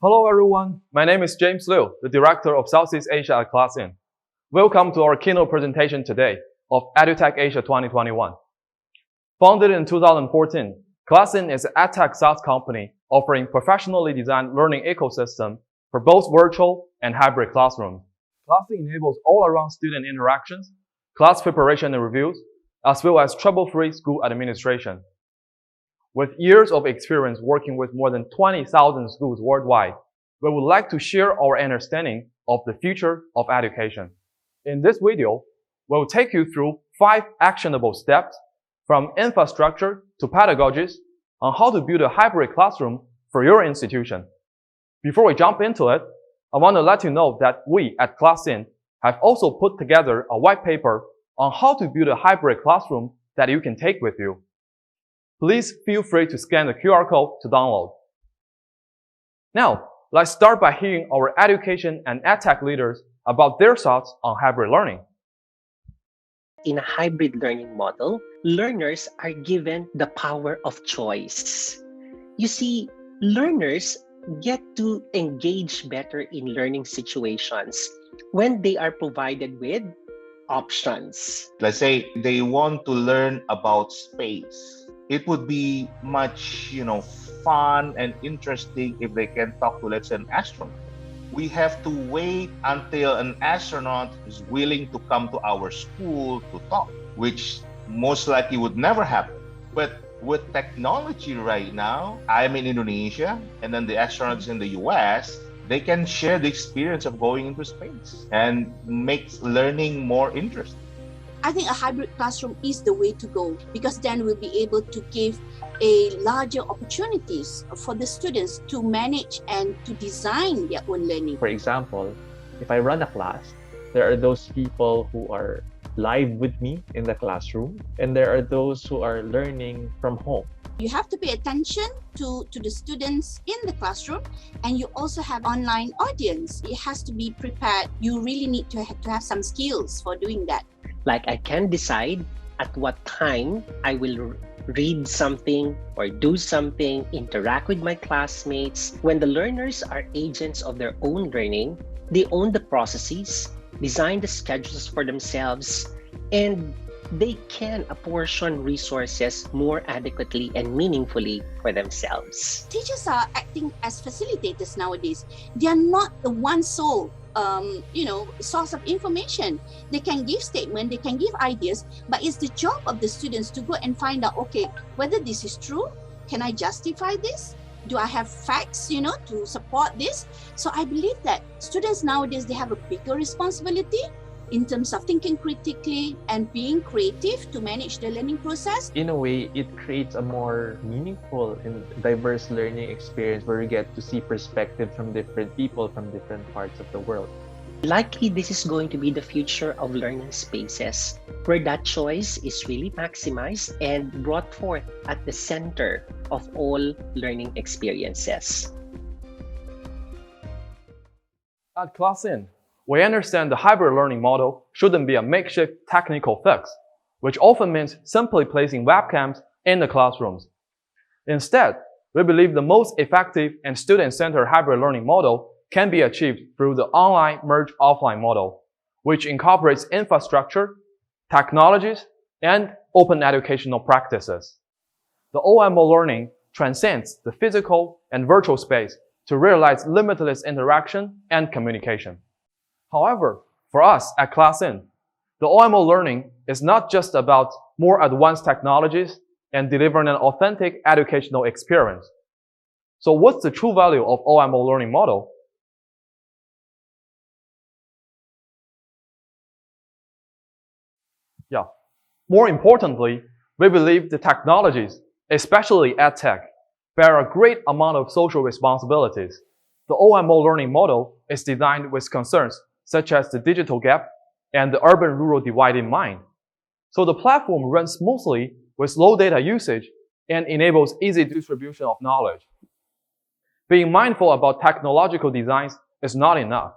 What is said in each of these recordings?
Hello everyone, my name is James Liu, the Director of Southeast Asia at ClassIn. Welcome to our keynote presentation today of EduTech Asia 2021. Founded in 2014, ClassIn is an EdTech SaaS company offering professionally designed learning ecosystem for both virtual and hybrid classrooms. ClassIn enables all-around student interactions, class preparation and reviews, as well as trouble-free school administration. With years of experience working with more than 20,000 schools worldwide, we would like to share our understanding of the future of education. In this video, we'll take you through 5 actionable steps from infrastructure to pedagogies on how to build a hybrid classroom for your institution. Before we jump into it, I want to let you know that we at ClassIn have also put together a white paper on how to build a hybrid classroom that you can take with you. Please feel free to scan the QR code to download. Now, let's start by hearing our education and edtech leaders about their thoughts on hybrid learning. In a hybrid learning model, learners are given the power of choice. You see, learners get to engage better in learning situations when they are provided with options. Let's say they want to learn about space. It would be much, fun and interesting if they can talk to, let's say, an astronaut. We have to wait until an astronaut is willing to come to our school to talk, which most likely would never happen. But with technology right now, I'm in Indonesia, and then the astronauts in the US, they can share the experience of going into space and makes learning more interesting. I think a hybrid classroom is the way to go, because then we'll be able to give a larger opportunities for the students to manage and to design their own learning. For example, if I run a class, there are those people who are live with me in the classroom, and there are those who are learning from home. You have to pay attention to the students in the classroom, and you also have online audience. It has to be prepared. You really need to have some skills for doing that. Like I can decide at what time I will read something or do something, interact with my classmates. When the learners are agents of their own learning, they own the processes, design the schedules for themselves, and they can apportion resources more adequately and meaningfully for themselves. Teachers are acting as facilitators nowadays. They are not the one sole source of information. They can give statements, they can give ideas, but it's the job of the students to go and find out, okay, whether this is true, can I justify this? Do I have facts, to support this? So I believe that students nowadays, they have a bigger responsibility in terms of thinking critically and being creative to manage the learning process. In a way, it creates a more meaningful and diverse learning experience where you get to see perspectives from different people from different parts of the world. Likely, this is going to be the future of learning spaces, where that choice is really maximized and brought forth at the center of all learning experiences. At ClassIn, we understand the hybrid learning model shouldn't be a makeshift technical fix, which often means simply placing webcams in the classrooms. Instead, we believe the most effective and student-centered hybrid learning model can be achieved through the online merged offline model, which incorporates infrastructure, technologies, and open educational practices. The OMO learning transcends the physical and virtual space to realize limitless interaction and communication. However, for us at ClassIn, the OMO learning is not just about more advanced technologies and delivering an authentic educational experience. So what's the true value of OMO learning model? More importantly, we believe the technologies, especially EdTech, bear a great amount of social responsibilities. The OMO learning model is designed with concerns such as the digital gap and the urban-rural divide in mind. So the platform runs smoothly with low data usage and enables easy distribution of knowledge. Being mindful about technological designs is not enough.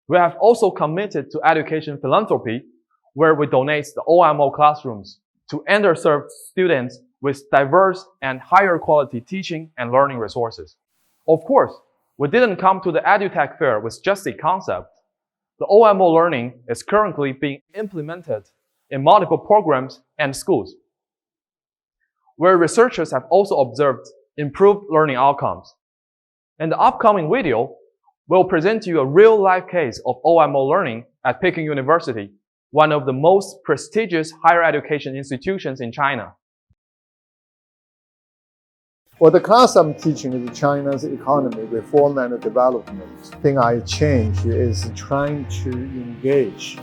We have also committed to education philanthropy, where we donate the OMO classrooms to underserved students with diverse and higher quality teaching and learning resources. Of course, We didn't come to the EduTech fair with just a concept. The OMO learning is currently being implemented in multiple programs and schools, where researchers have also observed improved learning outcomes. In the upcoming video, we'll present to you a real-life case of OMO learning at Peking University, one of the most prestigious higher education institutions in China. Well, the class I'm teaching is China's economy, reform and development. The thing I change is trying to engage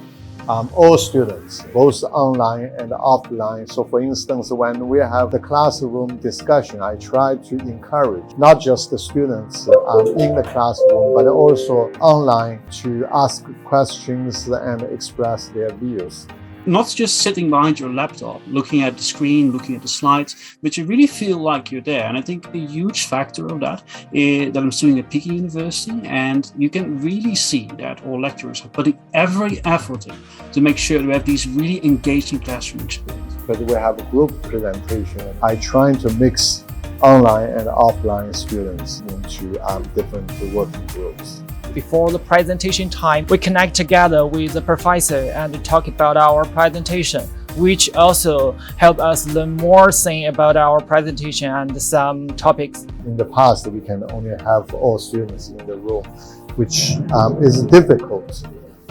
all students, both online and offline. So for instance, when we have the classroom discussion, I try to encourage not just the students in the classroom, but also online to ask questions and express their views. Not just sitting behind your laptop, looking at the screen, looking at the slides, but you really feel like you're there. And I think a huge factor of that is that I'm studying at Peking University, and you can really see that all lecturers are putting every effort in to make sure that we have these really engaging classroom experiences. But we have a group presentation. I try to mix online and offline students into different working groups. Before the presentation time, we connect together with the professor and talk about our presentation, which also help us learn more things about our presentation and some topics. In the past, we can only have all students in the room, which is difficult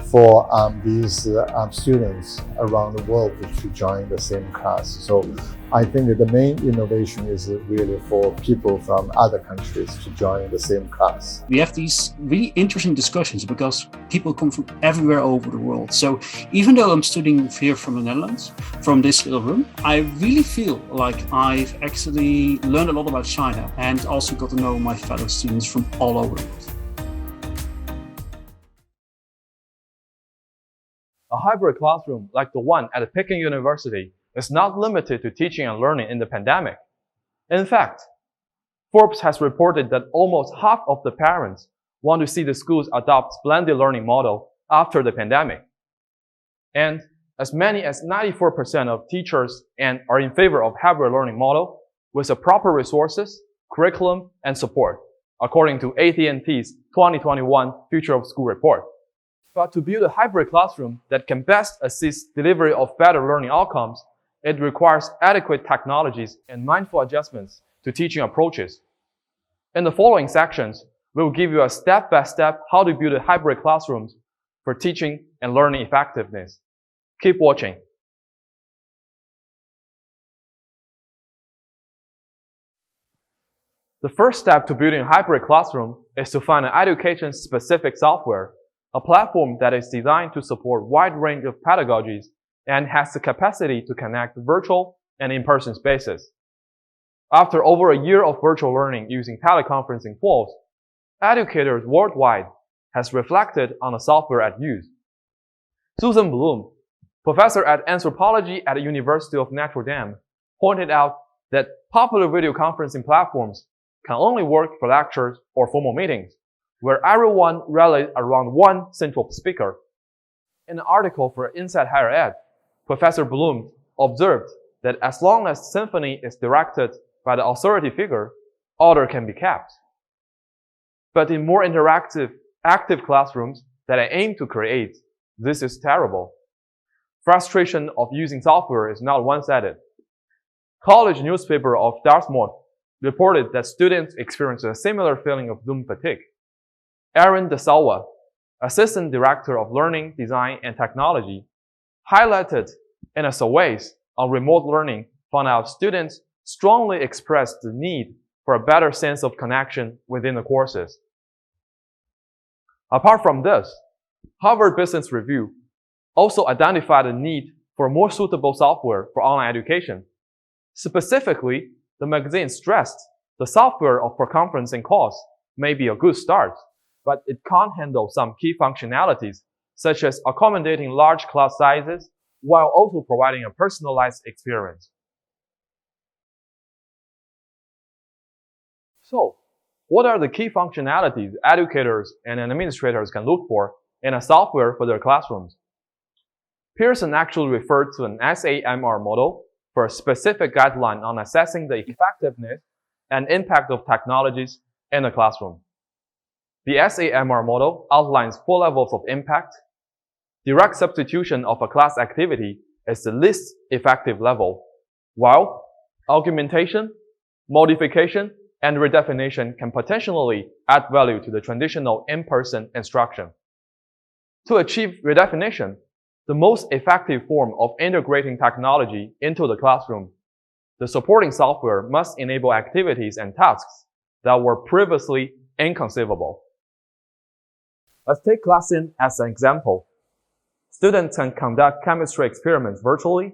for these students around the world to join the same class. So I think the main innovation is really for people from other countries to join the same class. We have these really interesting discussions because people come from everywhere over the world. So even though I'm studying here from the Netherlands, from this little room, I really feel like I've actually learned a lot about China and also got to know my fellow students from all over the world. A hybrid classroom like the one at Peking University is not limited to teaching and learning in the pandemic. In fact, Forbes has reported that almost half of the parents want to see the schools adopt blended learning model after the pandemic. And as many as 94% of teachers are in favor of hybrid learning model with the proper resources, curriculum, and support, according to AT&T's 2021 Future of School report. But to build a hybrid classroom that can best assist delivery of better learning outcomes, it requires adequate technologies and mindful adjustments to teaching approaches. In the following sections, we will give you a step-by-step how to build a hybrid classrooms for teaching and learning effectiveness. Keep watching. The first step to building a hybrid classroom is to find an education-specific software, a platform that is designed to support a wide range of pedagogies and has the capacity to connect virtual and in-person spaces. After over a year of virtual learning using teleconferencing tools, educators worldwide has reflected on the software at use. Susan Bloom, professor at anthropology at the University of Notre Dame, pointed out that popular video conferencing platforms can only work for lectures or formal meetings, where everyone rallies around one central speaker. In an article for Inside Higher Ed, Professor Bloom observed that as long as symphony is directed by the authority figure, order can be kept. But in more interactive, active classrooms that I aim to create, this is terrible. Frustration of using software is not one-sided. College newspaper of Dartmouth reported that students experienced a similar feeling of Zoom fatigue. Aaron DeSalva, Assistant Director of Learning, Design, and Technology, highlighted in a surveys on remote learning found out students strongly expressed the need for a better sense of connection within the courses. Apart from this, Harvard Business Review also identified a need for more suitable software for online education. Specifically, the magazine stressed the software for conferencing calls may be a good start, but it can't handle some key functionalities, such as accommodating large class sizes while also providing a personalized experience. So, what are the key functionalities educators and administrators can look for in a software for their classrooms? Pearson actually referred to an SAMR model for a specific guideline on assessing the effectiveness and impact of technologies in the classroom. The SAMR model outlines 4 levels of impact. Direct substitution of a class activity is the least effective level, while augmentation, modification, and redefinition can potentially add value to the traditional in-person instruction. To achieve redefinition, the most effective form of integrating technology into the classroom, the supporting software must enable activities and tasks that were previously inconceivable. Let's take ClassIn as an example. Students can conduct chemistry experiments virtually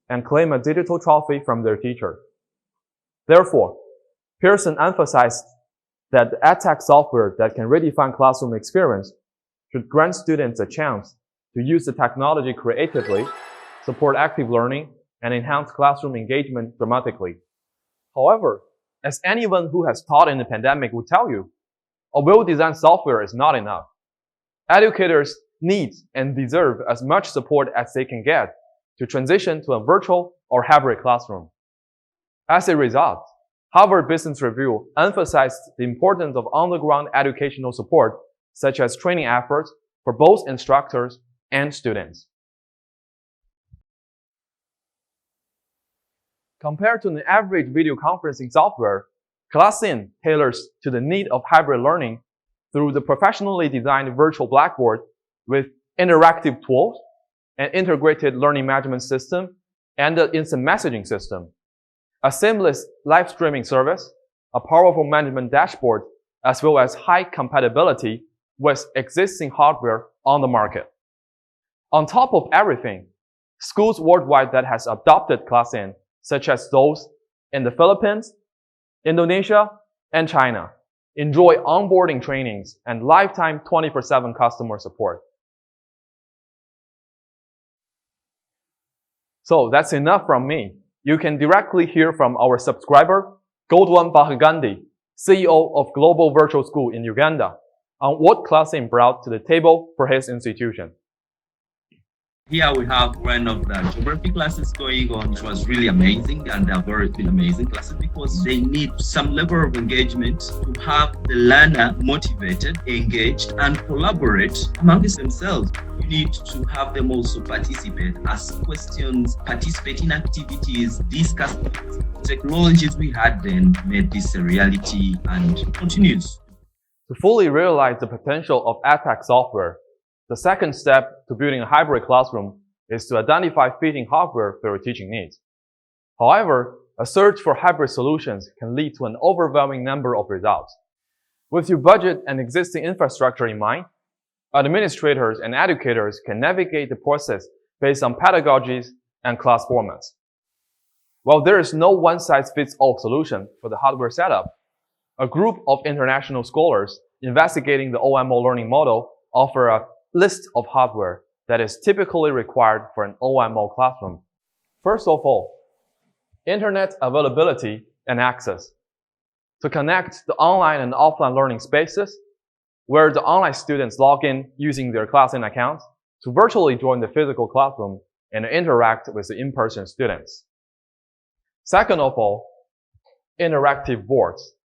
and claim a digital trophy from their teacher. Therefore, Pearson emphasized that the EdTech software that can redefine classroom experience should grant students a chance to use the technology creatively, support active learning, and enhance classroom engagement dramatically. However, as anyone who has taught in the pandemic will tell you, a well-designed software is not enough. Educators need and deserve as much support as they can get to transition to a virtual or hybrid classroom. As a result, Harvard Business Review emphasized the importance of on-the-ground educational support, such as training efforts for both instructors and students. Compared to an average video conferencing software, ClassIn tailors to the need of hybrid learning through the professionally designed virtual blackboard with interactive tools, an integrated learning management system, and an instant messaging system, a seamless live streaming service, a powerful management dashboard, as well as high compatibility with existing hardware on the market. On top of everything, schools worldwide that has adopted ClassIn, such as those in the Philippines, Indonesia, and China, enjoy onboarding trainings and lifetime 24/7 customer support. So that's enough from me. You can directly hear from our subscriber, Godwan Bahagandi, CEO of Global Virtual School in Uganda, on what ClassIn brought to the table for his institution. Here we have one of the geography classes going on, which was really amazing, and they've already been amazing classes because they need some level of engagement to have the learner motivated, engaged, and collaborate amongst themselves. You need to have them also participate, ask questions, participate in activities, discuss technologies we had then made this a reality and continues. To fully realize the potential of EdTech software, the second step to building a hybrid classroom is to identify fitting hardware for your teaching needs. However, a search for hybrid solutions can lead to an overwhelming number of results. With your budget and existing infrastructure in mind, administrators and educators can navigate the process based on pedagogies and class formats. While there is no one-size-fits-all solution for the hardware setup, a group of international scholars investigating the OMO learning model offer a list of hardware that is typically required for an OMO classroom. First of all, internet availability and access. To connect the online and offline learning spaces, where the online students log in using their ClassIn accounts to virtually join the physical classroom and interact with the in-person students. Second of all, interactive boards,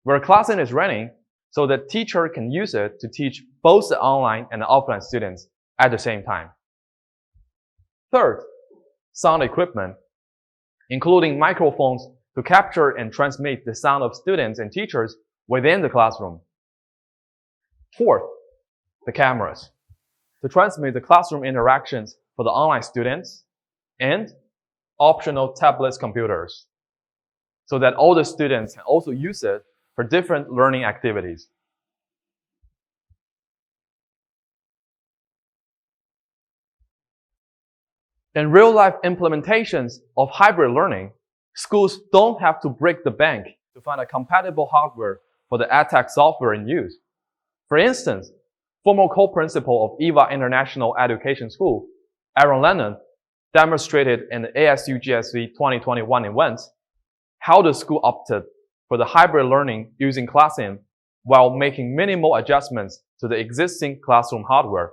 where ClassIn is running so that teacher can use it to teach both the online and the offline students at the same time. Third, sound equipment, including microphones to capture and transmit the sound of students and teachers within the classroom. Fourth, the cameras, to transmit the classroom interactions for the online students, and optional tablet computers, so that all the students can also use it for different learning activities. In real-life implementations of hybrid learning, schools don't have to break the bank to find a compatible hardware for the EdTech software in use. For instance, former co-principal of EVA International Education School, Aaron Lennon, demonstrated in the ASU GSV 2021 event how the school opted for the hybrid learning using ClassIn while making minimal adjustments to the existing classroom hardware.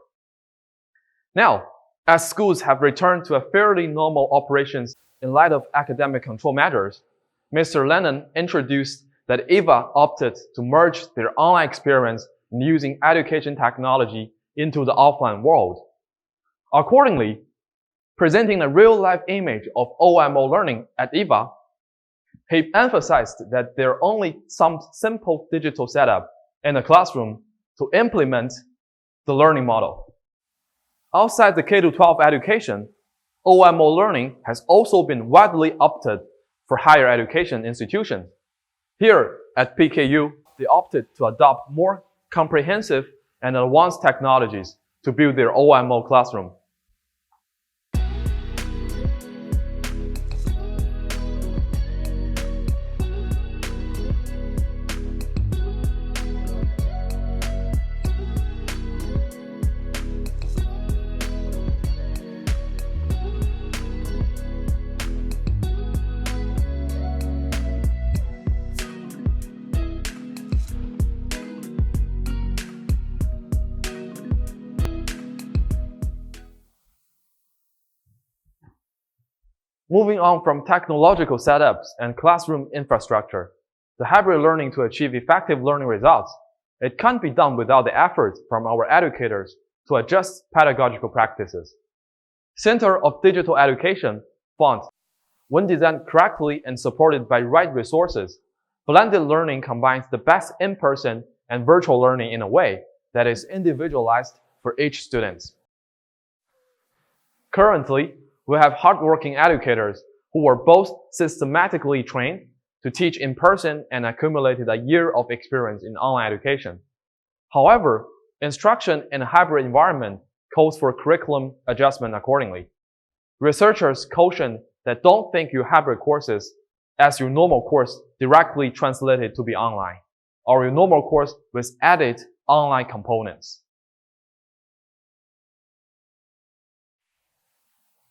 Now, as schools have returned to a fairly normal operations in light of academic control measures, Mr. Lennon introduced that EVA opted to merge their online experience in using education technology into the offline world. Accordingly, presenting a real-life image of OMO learning at EVA, he emphasized that there are only some simple digital setup in the classroom to implement the learning model. Outside the K-12 education, OMO learning has also been widely opted for higher education institutions. Here at PKU, they opted to adopt more comprehensive and advanced technologies to build their OMO classroom. Moving on from technological setups and classroom infrastructure, the hybrid learning to achieve effective learning results, it can't be done without the efforts from our educators to adjust pedagogical practices. Center of Digital Education Fund, when designed correctly and supported by right resources, blended learning combines the best in-person and virtual learning in a way that is individualized for each student. Currently, we have hardworking educators who are both systematically trained to teach in person and accumulated a year of experience in online education. However, instruction in a hybrid environment calls for curriculum adjustment accordingly. Researchers caution that don't think your hybrid courses as your normal course directly translated to be online, or your normal course with added online components.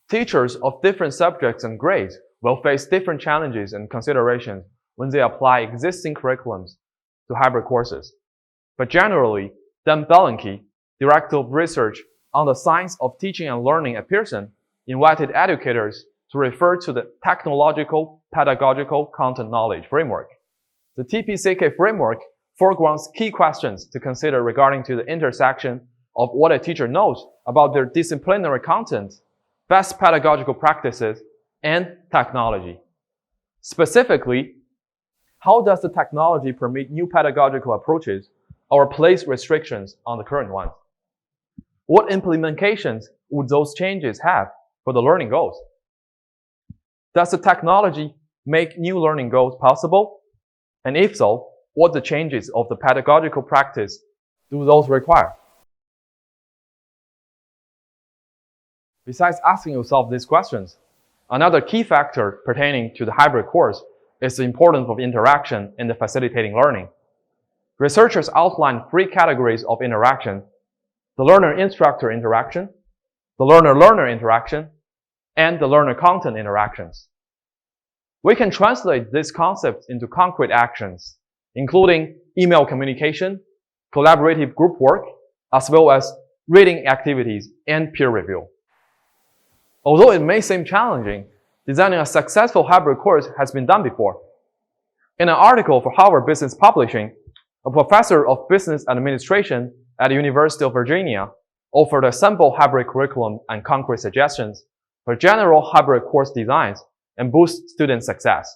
Teachers of different subjects and grades will face different challenges and considerations when they apply existing curriculums to hybrid courses. But generally, Dan Bellingke, Director of Research on the Science of Teaching and Learning at Pearson, invited educators to refer to the Technological Pedagogical Content Knowledge Framework. The TPCK framework foregrounds key questions to consider regarding to the intersection of what a teacher knows about their disciplinary content, best pedagogical practices, and technology. Specifically, how does the technology permit new pedagogical approaches or place restrictions on the current ones? What implications would those changes have for the learning goals? Does the technology make new learning goals possible? And if so, what the changes of the pedagogical practice do those require? Besides asking yourself these questions, another key factor pertaining to the hybrid course is the importance of interaction in the facilitating learning. Researchers outline 3 categories of interaction: the learner-instructor interaction, the learner-learner interaction, and the learner-content interactions. We can translate these concepts into concrete actions, including email communication, collaborative group work, as well as reading activities and peer review. Although it may seem challenging, designing a successful hybrid course has been done before. In an article for Harvard Business Publishing, a professor of business administration at the University of Virginia offered a simple hybrid curriculum and concrete suggestions for general hybrid course designs and boost student success.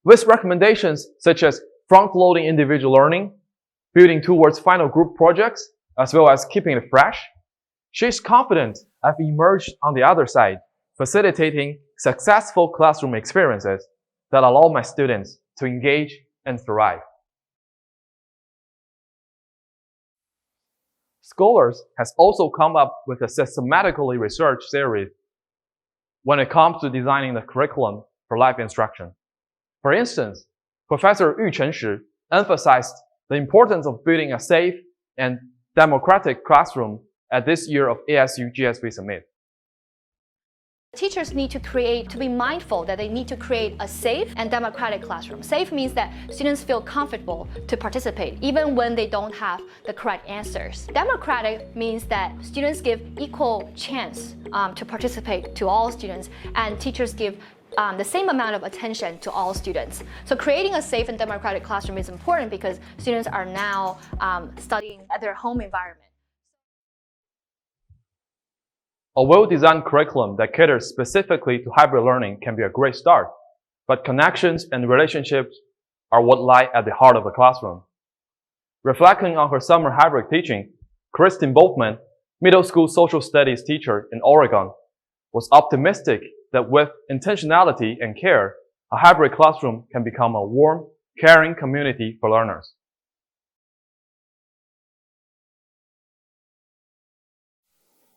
With recommendations such as front-loading individual learning, building towards final group projects, as well as keeping it fresh, she's confident I've emerged on the other side, facilitating successful classroom experiences that allow my students to engage and thrive. Scholars has also come up with a systematically researched series when it comes to designing the curriculum for live instruction. For instance, Professor Yu Chenshi emphasized the importance of building a safe and democratic classroom at this year of ASU GSV Summit. Teachers need to be mindful that they need to create a safe and democratic classroom. Safe means that students feel comfortable to participate, even when they don't have the correct answers. Democratic means that students give equal chance to participate to all students, and teachers give the same amount of attention to all students. So creating a safe and democratic classroom is important because students are now studying at their home environment. A well-designed curriculum that caters specifically to hybrid learning can be a great start, but connections and relationships are what lie at the heart of the classroom. Reflecting on her summer hybrid teaching, Kristen Boltman, middle school social studies teacher in Oregon, was optimistic that with intentionality and care, a hybrid classroom can become a warm, caring community for learners.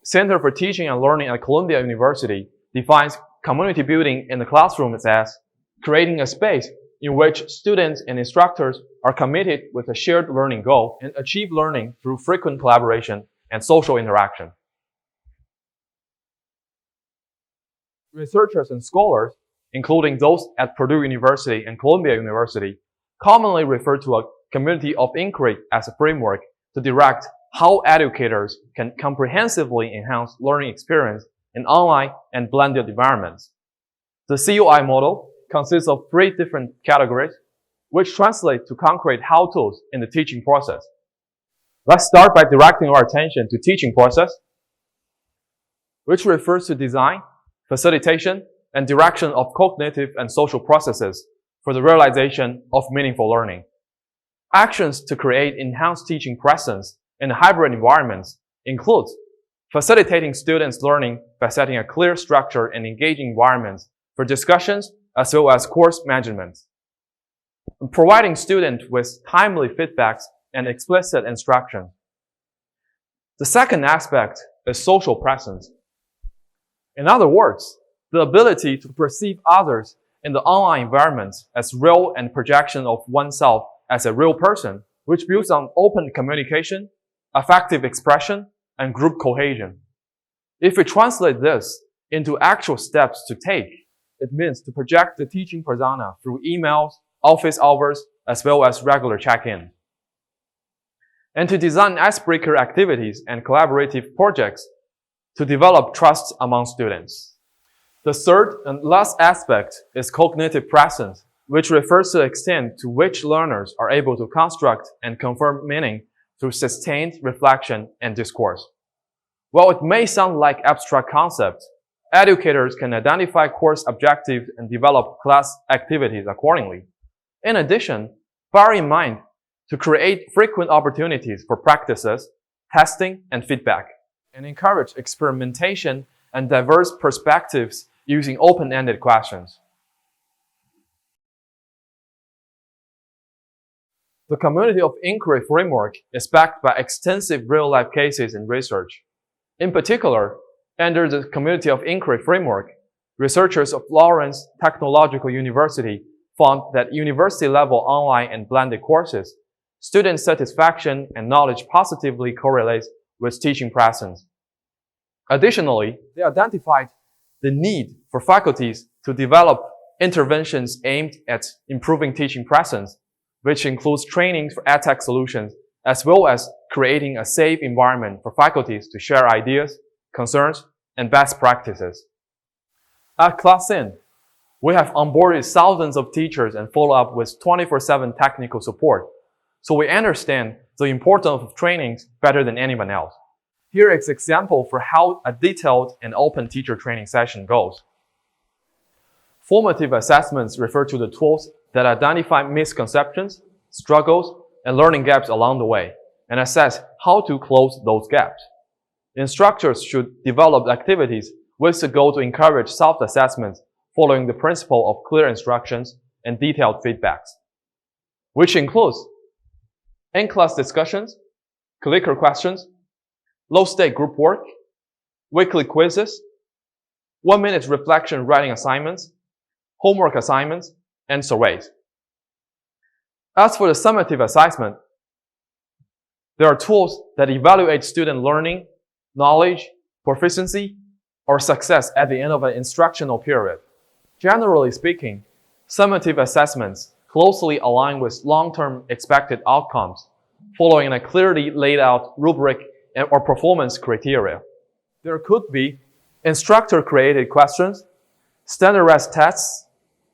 Center for Teaching and Learning at Columbia University defines community building in the classroom as creating a space in which students and instructors are committed with a shared learning goal and achieve learning through frequent collaboration and social interaction. Researchers and scholars, including those at Purdue University and Columbia University, commonly refer to a community of inquiry as a framework to direct how educators can comprehensively enhance learning experience in online and blended environments. The COI model consists of 3 different categories, which translate to concrete how-tos in the teaching process. Let's start by directing our attention to teaching process, which refers to design, facilitation, and direction of cognitive and social processes for the realization of meaningful learning. Actions to create enhanced teaching presence in hybrid environments include facilitating students' learning by setting a clear structure and engaging environments for discussions as well as course management, providing students with timely feedbacks and explicit instruction. The second aspect is social presence. In other words, the ability to perceive others in the online environment as real and projection of oneself as a real person, which builds on open communication, effective expression, and group cohesion. If we translate this into actual steps to take, it means to project the teaching persona through emails, office hours, as well as regular check-in. And to design icebreaker activities and collaborative projects to develop trust among students. The third and last aspect is cognitive presence, which refers to the extent to which learners are able to construct and confirm meaning through sustained reflection and discourse. While it may sound like abstract concepts, educators can identify course objectives and develop class activities accordingly. In addition, bear in mind to create frequent opportunities for practices, testing, and feedback, and encourage experimentation and diverse perspectives using open-ended questions. The community of inquiry framework is backed by extensive real-life cases and research. In particular, under the community of inquiry framework, researchers of Lawrence Technological University found that university-level online and blended courses, student satisfaction and knowledge positively correlates with teaching presence. Additionally, they identified the need for faculties to develop interventions aimed at improving teaching presence, which includes trainings for edtech solutions, as well as creating a safe environment for faculties to share ideas, concerns, and best practices. At ClassIn, we have onboarded thousands of teachers and follow up with 24/7 technical support, so we understand the importance of trainings better than anyone else. Here is an example for how a detailed and open teacher training session goes. Formative assessments refer to the tools that identify misconceptions, struggles, and learning gaps along the way, and assess how to close those gaps. Instructors should develop activities with the goal to encourage self-assessments following the principle of clear instructions and detailed feedbacks, which includes in-class discussions, clicker questions, low-stake group work, weekly quizzes, 1-minute reflection writing assignments, homework assignments, and surveys. As for the summative assessment, there are tools that evaluate student learning, knowledge, proficiency, or success at the end of an instructional period. Generally speaking, summative assessments closely align with long-term expected outcomes, following a clearly laid out rubric or performance criteria. There could be instructor-created questions, standardized tests,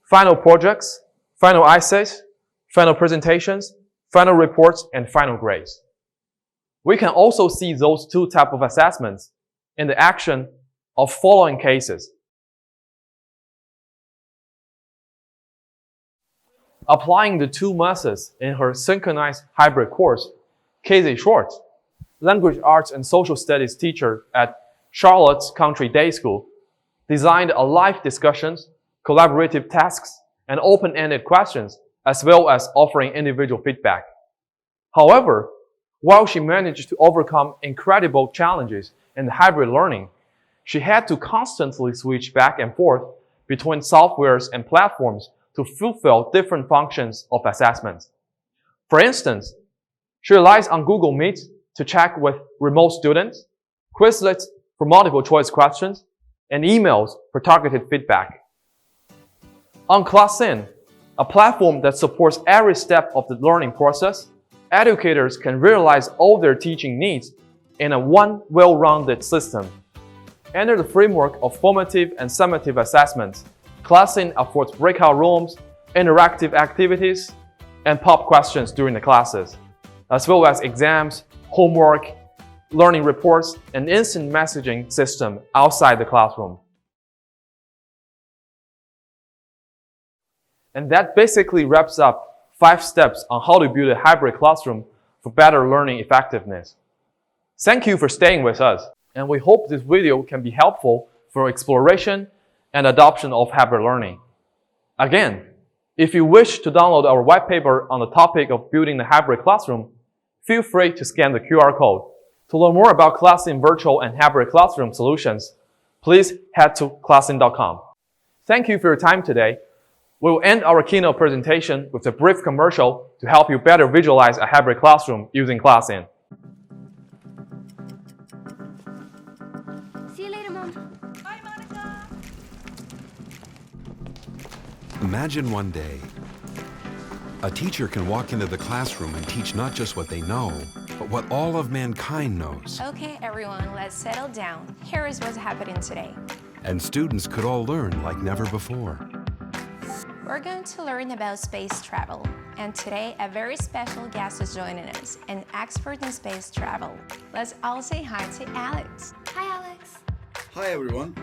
final projects, final essays, final presentations, final reports, and final grades. We can also see those two types of assessments in the action of following cases. Applying the two methods in her synchronized hybrid course, Casey Short, language arts and social studies teacher at Charlotte's Country Day School, designed a live discussions, collaborative tasks, and open-ended questions, as well as offering individual feedback. However, while she managed to overcome incredible challenges in hybrid learning, she had to constantly switch back and forth between softwares and platforms to fulfill different functions of assessments. For instance, she relies on Google Meet to check with remote students, Quizlets for multiple choice questions, and emails for targeted feedback. On ClassIn, a platform that supports every step of the learning process, educators can realize all their teaching needs in a one well-rounded system. Under the framework of formative and summative assessments, ClassIn affords breakout rooms, interactive activities, and pop questions during the classes, as well as exams, homework, learning reports, and instant messaging system outside the classroom. And that basically wraps up 5 steps on how to build a hybrid classroom for better learning effectiveness. Thank you for staying with us, and we hope this video can be helpful for exploration and adoption of hybrid learning. Again, if you wish to download our white paper on the topic of building the hybrid classroom, feel free to scan the QR code. To learn more about ClassIn virtual and hybrid classroom solutions, please head to classin.com. Thank you for your time today. We will end our keynote presentation with a brief commercial to help you better visualize a hybrid classroom using ClassIn. See you later, Mom. Bye, Monica. Imagine one day, a teacher can walk into the classroom and teach not just what they know, but what all of mankind knows. Okay, everyone, let's settle down. Here is what's happening today. And students could all learn like never before. We're going to learn about space travel. And today, a very special guest is joining us, an expert in space travel. Let's all say hi to Alex. Hi, Alex. Hi, everyone.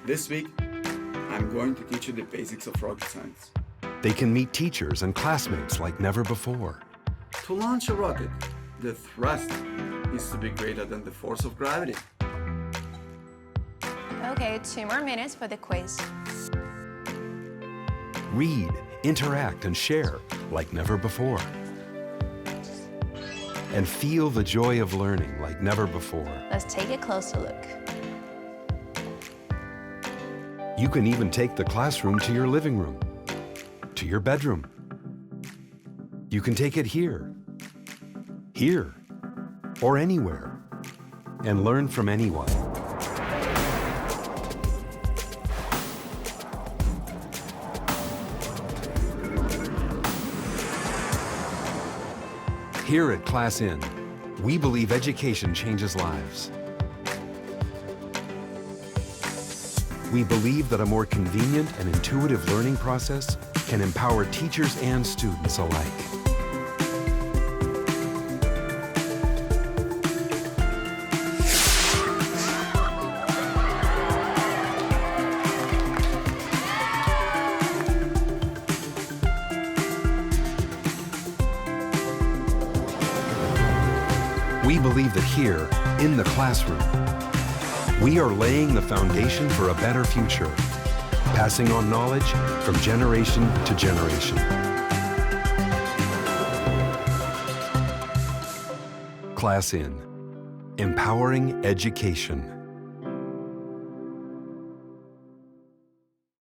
This week, I'm going to teach you the basics of rocket science. They can meet teachers and classmates like never before. To launch a rocket, the thrust needs to be greater than the force of gravity. Okay, 2 more minutes for the quiz. Read, interact, and share like never before. And feel the joy of learning like never before. Let's take a closer look. You can even take the classroom to your living room, to your bedroom. You can take it here, or anywhere, and learn from anyone. Here at ClassIn, we believe education changes lives. We believe that a more convenient and intuitive learning process can empower teachers and students alike. We believe that here, in the classroom, we are laying the foundation for a better future, passing on knowledge from generation to generation. ClassIn, empowering education.